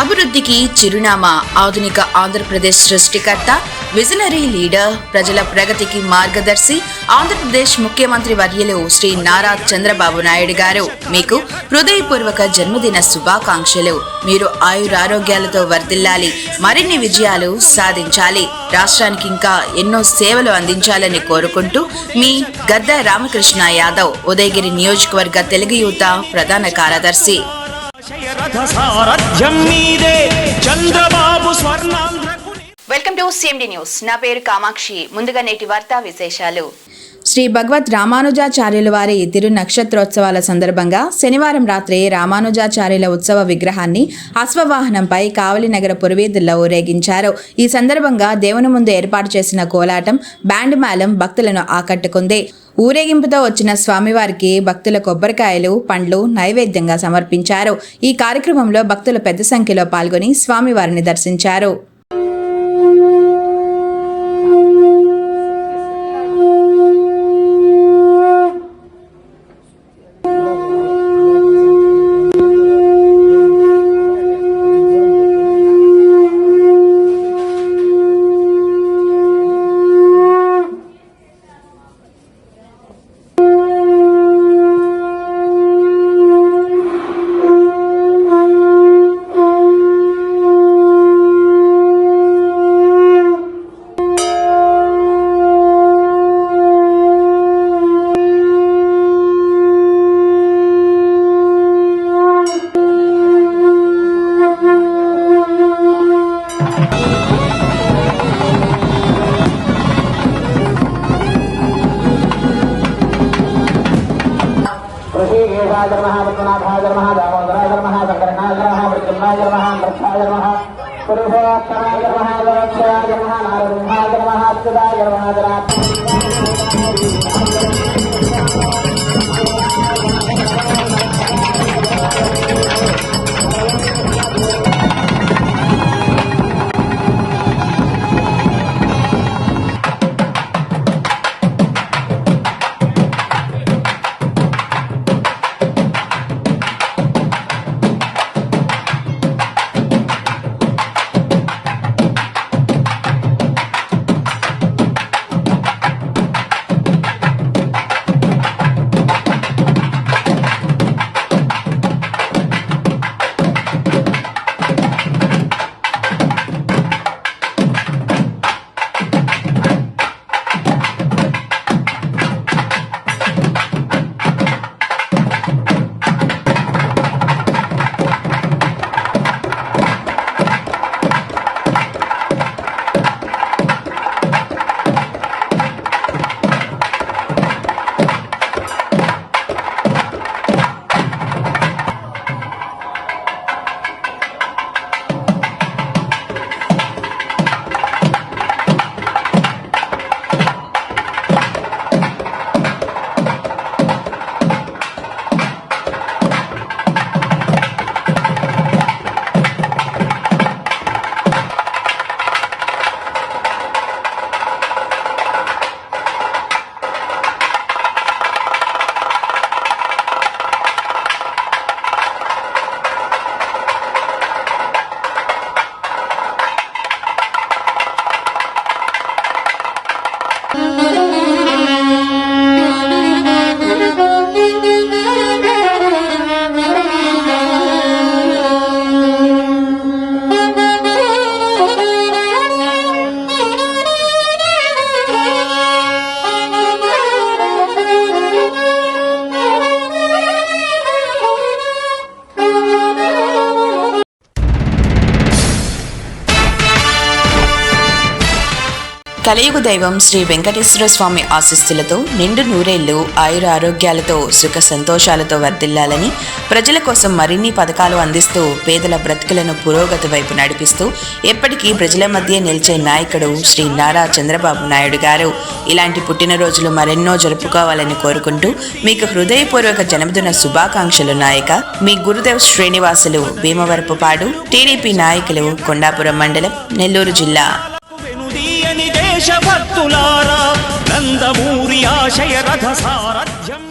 అభివృద్ధికి చిరునామా, ఆధునిక ఆంధ్రప్రదేశ్ సృష్టికర్త, విజనరీ లీడర్, ప్రజల ప్రగతికి మార్గదర్శి, ఆంధ్రప్రదేశ్ ముఖ్యమంత్రి వర్యులు శ్రీ నారా చంద్రబాబు నాయుడు గారు మీకు హృదయపూర్వక జన్మదిన శుభాకాంక్షలు. మీరు ఆయురారోగ్యాలతో వర్ధిల్లాలి, మరిన్ని విజయాలు సాధించాలి, రాష్ట్రానికి ఇంకా ఎన్నో సేవలు అందించాలని కోరుకుంటూ మీ గద్ద రామకృష్ణ యాదవ్, ఉదయగిరి నియోజకవర్గ తెలుగు యువత ప్రధాన కార్యదర్శి. Welcome to CMD news. నా పేరు కామాక్షి. ముందుగా నేటి వార్తా విశేషాలు. శ్రీ భగవద్ రామానుజాచార్యుల వారి తిరు నక్షత్రోత్సవాల సందర్భంగా శనివారం రాత్రి రామానుజాచార్యుల ఉత్సవ విగ్రహాన్ని అశ్వవాహనంపై కావలినగర పురవీధుల్లో ఊరేగించారు. ఈ సందర్భంగా దేవుని ముందు ఏర్పాటు చేసిన కోలాటం, బ్యాండ్ మేళం భక్తులను ఆకట్టుకుంది. ఊరేగింపుతో వచ్చిన స్వామివారికి భక్తుల కొబ్బరికాయలు, పండ్లు నైవేద్యంగా సమర్పించారు. ఈ కార్యక్రమంలో భక్తులు పెద్ద సంఖ్యలో పాల్గొని స్వామివారిని దర్శించారు. కలియుగ దైవం శ్రీ వెంకటేశ్వర స్వామి ఆశీస్సులతో నిండు నూరేళ్లు ఆయుర ఆరోగ్యాలతో సుఖ సంతోషాలతో వర్ధిల్లాలని, ప్రజల కోసం మరిన్ని పథకాలు అందిస్తూ పేదల బ్రతుకులను పురోగతి వైపు నడిపిస్తూ ఎప్పటికీ ప్రజల మధ్య నిలిచే నాయకుడు శ్రీ నారా చంద్రబాబు నాయుడు గారు. ఇలాంటి పుట్టినరోజులు మరెన్నో జరుపుకోవాలని కోరుకుంటూ మీకు హృదయపూర్వక జన్మదిన శుభాకాంక్షలు. నాయక మీ గురుదేవ్ శ్రీనివాసులు, భీమవరపుపాడు, టీడీపీ నాయకులు, కొండాపురం మండలం, నెల్లూరు జిల్లా. దేశభక్తులారా నందమూరి ఆశయ రథ సారథ్యం